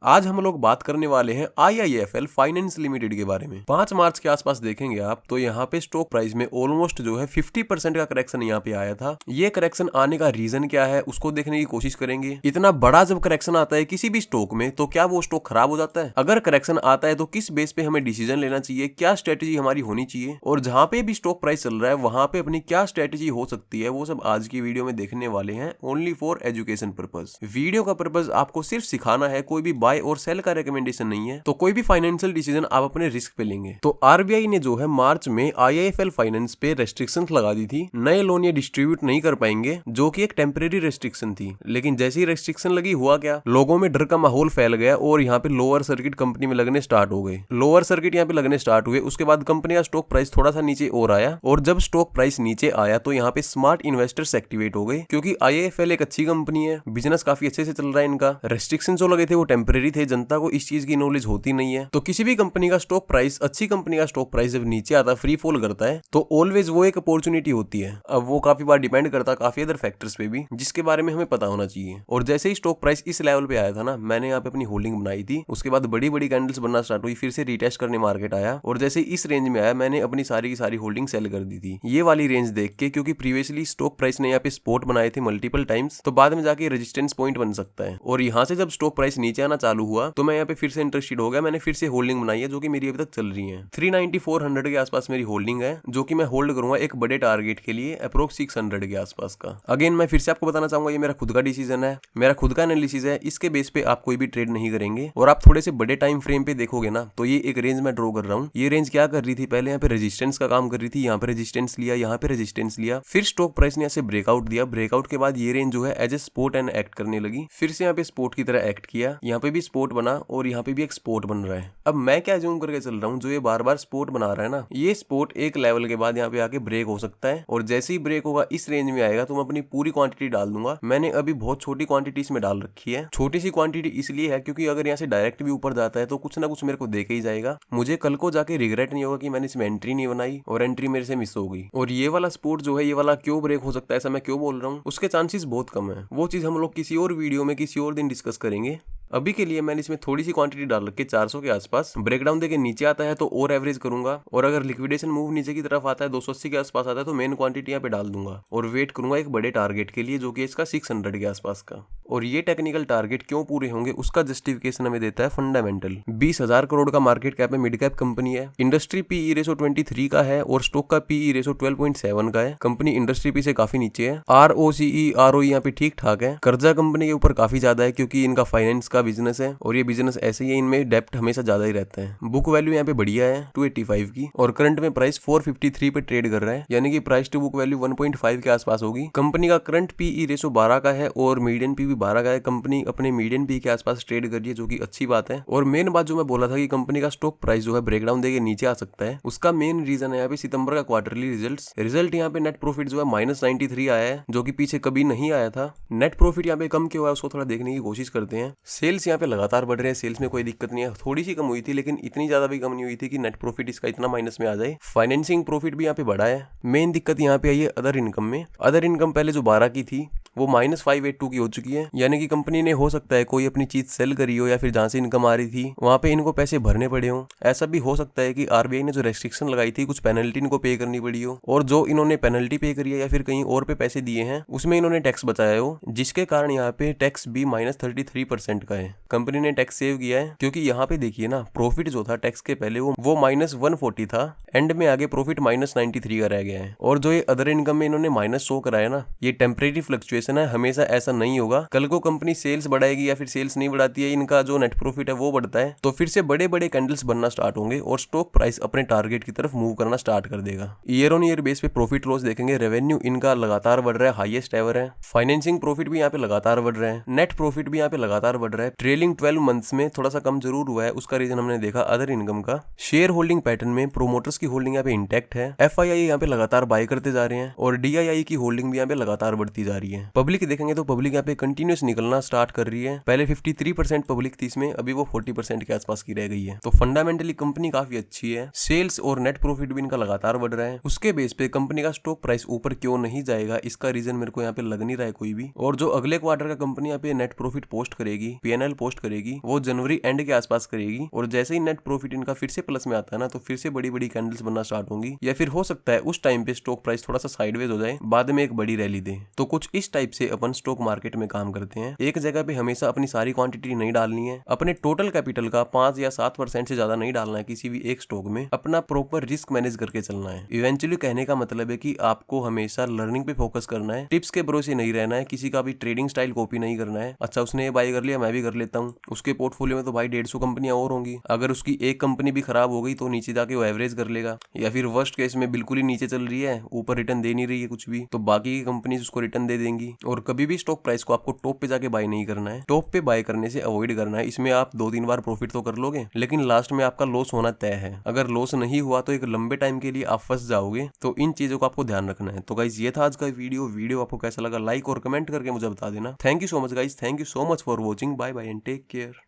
आज हम लोग बात करने वाले हैं IIFL फाइनेंस लिमिटेड के बारे में। 5 मार्च के आसपास देखेंगे आप तो यहाँ पे स्टॉक प्राइस में ऑलमोस्ट जो है 50% का करेक्शन यहाँ पे आया था। ये करेक्शन आने का रीजन क्या है उसको देखने की कोशिश करेंगे। इतना बड़ा जब करेक्शन आता है किसी भी स्टॉक में तो क्या वो स्टॉक खराब हो जाता है? अगर करेक्शन आता है तो किस बेस पे हमें डिसीजन लेना चाहिए, क्या स्ट्रेटेजी हमारी होनी चाहिए और जहाँ पे भी स्टॉक प्राइस चल रहा है वहां पे अपनी क्या स्ट्रेटेजी हो सकती है, वो सब आज की वीडियो में देखने वाले हैं। Only for education purpose. Video का पर्पज आपको सिर्फ सिखाना है, कोई भी बाय और सेल का रिकमेंडेशन नहीं है। तो कोई भी फाइनेंशियल डिसीजन आप अपने रिस्क पे लेंगे। तो आरबीआई ने जो है मार्च में IIFL फाइनेंस पे रेस्ट्रिक्शंस लगा दी थी। नए लोन ये डिस्ट्रीब्यूट नहीं कर पाएंगे, जो कि एक टेम्परेरी रेस्ट्रिक्शन थी। लेकिन जैसे ही रेस्ट्रिक्शन लगी हुआ क्या, लोगों में डर का माहौल फैल गया और यहाँ पे लोअर सर्किट कंपनी में लगने स्टार्ट हो गए। लोअर सर्किट यहाँ पे लगने स्टार्ट हुए। उसके बाद कंपनी का स्टॉक प्राइस थोड़ा सा नीचे और आया और जब स्टॉक प्राइस नीचे आया तो यहाँ पे स्मार्ट इन्वेस्टर्स एक्टिवेट हो गए, क्योंकि IIFL एक अच्छी कंपनी है, बिजनेस काफी अच्छे से चल रहा है इनका। रेस्ट्रिक्शन जो लगे थे वो टेम्परेरी थे, जनता को इस चीज की नॉलेज होती नहीं है। तो किसी भी कंपनी का स्टॉक प्राइस, अच्छी कंपनी का स्टॉक प्राइस जब नीचे आता है, फ्री फॉल करता है, तो ऑलवेज वो एक अपॉर्चुनिटी होती है। अब वो काफी बार डिपेंड करता है काफी अदर फैक्टर्स पे भी, जिसके बारे में हमें पता होना चाहिए। और जैसे ही स्टॉक प्राइस इस लेवल पे आया था ना, मैंने यहाँ पे अपनी होल्डिंग बनाई थी। उसके बाद बड़ी बड़ी कैंडल्स बनना स्टार्ट हुई, फिर से रिटेस्ट करने मार्केट आया और जैसे इस रेंज में आया मैंने अपनी सारी की सारी होल्डिंग सेल कर दी थी, ये वाली रेंज देख के, क्योंकि प्रीवियसली स्टॉक प्राइस ने यहाँ पे सपोर्ट बनाए थे मल्टीपल टाइम्स, तो बाद में जाके रेजिस्टेंस पॉइंट बन सकता है। और यहाँ से जब स्टॉक प्राइस नीचे आना चालू हुआ तो मैं यहाँ पे फिर से इंटरेस्टेड हो गया। मैंने फिर से होल्डिंग बनाई है, जो कि मेरी अभी तक चल रही है। 390-400 के आसपास मेरी होल्डिंग है, जो कि मैं होल्ड करूंगा एक बड़े टारगेट के लिए, अप्रोक्स 600 के आसपास का। अगेन मैं फिर से आपको बताना चाहूंगा, ये मेरा खुद का डिसीजन है, मेरा खुद का एनालिसिस है। इसके बेस पे आप कोई भी ट्रेड नहीं करेंगे। और आप थोड़े से बड़े टाइम फ्रेम पे देखोगे ना, तो ये एक रेंज मैं ड्रॉ कर रहा हूँ। ये रेंज क्या कर रही थी, पहले यहाँ पे रेजिस्टेंस का काम कर रही थी। यहाँ पे रेजिस्टेंस लिया, यहाँ पे रेजिस्टेंस लिया, फिर स्टॉक प्राइस ने यहाँ से ब्रेकआउट दिया। ब्रेकआउट के बाद ये रेंज जो है as a sport and act करने लगी। फिर से यहाँ पे स्पोर्ट की तरह एक्ट किया, यहाँ पे भी स्पोर्ट बना और यहाँ पे भी एक स्पोर्ट बन रहा है। अब मैं क्या जूम करके चल रहा हूँ, जो ये बार बार स्पोर्ट बना रहा है ना, ये स्पोर्ट एक लेवल के बाद यहाँ पे आके ब्रेक हो सकता है। और जैसे ही ब्रेक होगा इस रेंज में आएगा तो मैं अपनी पूरी क्वांटिटी डाल दूंगा। मैंने अभी बहुत छोटी क्वांटिटी इसमें डाल रखी है। छोटी सी क्वांटिटी इसलिए है क्योंकि अगर यहाँ से डायरेक्ट भी ऊपर जाता है तो कुछ ना कुछ मेरे को देके ही जाएगा। मुझे कल को जाके रिग्रेट नहीं होगा कि मैंने इसमें एंट्री नहीं बनाई और एंट्री मेरे से मिस हो गई। और ये वाला स्पोर्ट जो है, ये वाला क्यों ब्रेक हो सकता है, ऐसा मैं क्यों बोल रहा हूँ, उसके चांसेस बहुत कम है। वो चीज हम लोग किसी और वीडियो में किसी और दिन डिस्कस करेंगे। अभी के लिए मैंने इसमें थोड़ी सी क्वांटिटी डाल रखी है, 400 के आसपास। ब्रेकडाउन देके नीचे आता है तो और एवरेज करूंगा, और अगर लिक्विडेशन मूव नीचे की तरफ आता है, 280 के आसपास आता है, तो मेन क्वांटिटी यहाँ पे डाल दूंगा और वेट करूंगा एक बड़े टारगेट के लिए, जो कि इसका 600 के आसपास का। और ये टेक्निकल टारगेट क्यों पूरे होंगे उसका जस्टिफिकेशन हमें देता है फंडामेंटल। 20,000 करोड़ का मार्केट कैप है, मिड कैप कंपनी है। इंडस्ट्री पीई रेशो 23 का है और स्टॉक का पीई रेशो 12.7 का है। कंपनी इंडस्ट्री पी से काफी नीचे है। ROCE ROE यहाँ पे ठीक ठाक है। कर्जा कंपनी के ऊपर काफी ज्यादा है, क्योंकि इनका फाइनेंस का बिजनेस है और ये बिजनेस ऐसे ही है, इनमें डेप्ट हमेशा ज्यादा ही रहता है। बुक वैल्यू यहाँ पे बढ़िया है 285 की, और करंट में प्राइस 453 पे ट्रेड कर रहा है, यानी कि प्राइस टू बुक वैल्यू 1.5 के आसपास होगी। कंपनी का करंट पीई रेशो 12 का है और मीडियन पी भी 12 का है। कंपनी अपने मीडियन पी के आसपास ट्रेड कर रही है, जो कि अच्छी बात है। और मेन बात जो मैं बोला था कि कंपनी का स्टॉक प्राइस जो है ब्रेकडाउन देके नीचे आ सकता है, उसका मेन रीजन है यहाँ पे सितंबर का क्वार्टरली रिजल्ट यहाँ पे नेट प्रॉफिट जो है -93 आया है, जो कि पीछे कभी नहीं आया था। नेट प्रॉफिट यहाँ पे कम क्यों है उसको थोड़ा देखने की कोशिश करते हैं। सेल्स यहाँ पे लगातार बढ़ रहे हैं, सेल्स में कोई दिक्कत नहीं है। थोड़ी सी कम हुई थी, लेकिन इतनी ज्यादा भी कम नहीं हुई थी कि नेट प्रॉफिट इसका इतना माइनस में आ जाए। फाइनेंसिंग प्रॉफिट भी यहाँ पे बढ़ा है। मेन दिक्कत यहाँ पे आई है अदर इनकम में। अदर इनकम पहले जो 12 की थी वो -582 की हो चुकी है, यानी कि कंपनी ने हो सकता है कोई अपनी चीज सेल करी हो, या फिर जहां से इनकम आ रही थी वहां पे इनको पैसे भरने पड़े हो। ऐसा भी हो सकता है कि आरबीआई ने जो रेस्ट्रिक्शन लगाई थी कुछ पेनल्टी इनको पे करनी पड़ी हो, और जो इन्होंने पेनल्टी पे करी है या फिर कहीं और पे पैसे दिए हैं उसमें इन्होंने टैक्स बचाया हो, जिसके कारण यहाँ पे टैक्स भी -33% का है। कंपनी ने टैक्स सेव किया है, क्योंकि यहाँ पे देखिए ना, प्रॉफिट जो था टैक्स के पहले वो -140 था, एंड में आगे प्रॉफिट -93 का रह गया है। और जो ये अदर इनकम में इन्होंने -100 कराया ना, ये टेम्परेरी फ्लक्चुएशन है, हमेशा ऐसा नहीं होगा। कल को कंपनी सेल्स बढ़ाएगी या फिर सेल्स नहीं बढ़ाती है, इनका जो नेट प्रॉफिट है वो बढ़ता है, तो फिर से बड़े बड़े कैंडल्स बनना स्टार्ट होंगे और स्टॉक प्राइस अपने टारगेट की तरफ मूव करना स्टार्ट कर देगा। ईयर ऑन ईयर बेस पे प्रॉफिट लॉस देखेंगे, रेवेन्यू इनका लगातार बढ़ रहा है, हाईएस्ट एवर है। फाइनेंसिंग प्रॉफिट भी यहाँ पे लगातार बढ़ रहा है, नेट प्रॉफिट भी यहाँ पे लगातार बढ़ रहा है। ट्रेलिंग 12 मंथ्स में थोड़ा सा कम जरूर हुआ है, उसका रीजन हमने देखा अदर इनकम का। शेयर होल्डिंग पैटर्न में प्रोमोटर्स की होल्डिंग यहाँ पे इंटैक्ट है। FII यहाँ पे लगातार बाय करते जा रहे हैं और DII की होल्डिंग भी यहाँ पे लगातार बढ़ती जा रही है। पब्लिक देखेंगे तो पब्लिक यहाँ पे कंटिन्यूस निकलना स्टार्ट कर रही है। पहले 53% पब्लिक थी इसमें, अभी वो 40% के आसपास की रह गई है। तो फंडामेंटली कंपनी काफी अच्छी है, सेल्स और नेट प्रॉफिट भी इनका लगातार बढ़ रहा है। उसके बेस पे कंपनी का स्टॉक प्राइस ऊपर क्यों नहीं जाएगा, इसका रीजन मेरे को यहाँ पे लग नहीं रहा है कोई भी। और जो अगले क्वार्टर का कंपनी यहाँ पे नेट प्रॉफिट पोस्ट करेगी, पीएनएल पोस्ट करेगी, वो जनवरी एंड के आसपास करेगी। और जैसे ही नेट प्रॉफिट इनका फिर से प्लस में आता है ना, तो फिर से बड़ी बड़ी कैंडल्स बनना स्टार्ट होंगी, या फिर हो सकता है उस टाइम पे स्टॉक प्राइस थोड़ा सा साइडवेज हो जाए, बाद में एक बड़ी रैली दे। तो कुछ इस टाइप से अपन स्टॉक मार्केट में काम करते हैं। एक जगह पे हमेशा अपनी सारी क्वांटिटी नहीं डालनी है, अपने टोटल कैपिटल का 5 या 7% से ज्यादा नहीं डालना है किसी भी एक स्टॉक में। अपना प्रॉपर रिस्क मैनेज करके चलना है। इवेंचुअली कहने का मतलब है कि आपको हमेशा लर्निंग पे फोकस करना है, टिप्स के भरोसे नहीं रहना है, किसी का भी ट्रेडिंग स्टाइल कॉपी नहीं करना है। अच्छा उसने ये बाय कर लिया, मैं भी कर लेता हूँ। उसके पोर्टफोलियो में तो भाई 150 कंपनियां और होंगी, अगर उसकी एक कंपनी भी खराब हो गई तो नीचे जाके वो एवरेज कर लेगा। या फिर वर्स्ट केस में बिल्कुल ही नीचे चल रही है, ऊपर रिटर्न दे नहीं रही है कुछ भी, तो बाकी की कंपनी उसको रिटर्न दे देंगी। और कभी भी स्टॉक प्राइस को आपको टॉप पे जाके बाय नहीं करना है, टॉप पे बाय करने से अवॉइड करना है। इसमें आप 2-3 बार प्रॉफिट तो कर लोगे, लेकिन लास्ट में आपका लॉस होना तय है। अगर लॉस नहीं हुआ तो एक लंबे टाइम के लिए आप फंस जाओगे। तो इन चीजों को आपको ध्यान रखना है। तो गाइस ये था आज का वीडियो आपको कैसा लगा लाइक और कमेंट करके मुझे बता देना। Thank you so much guys, thank you so much for watching, bye bye and take care.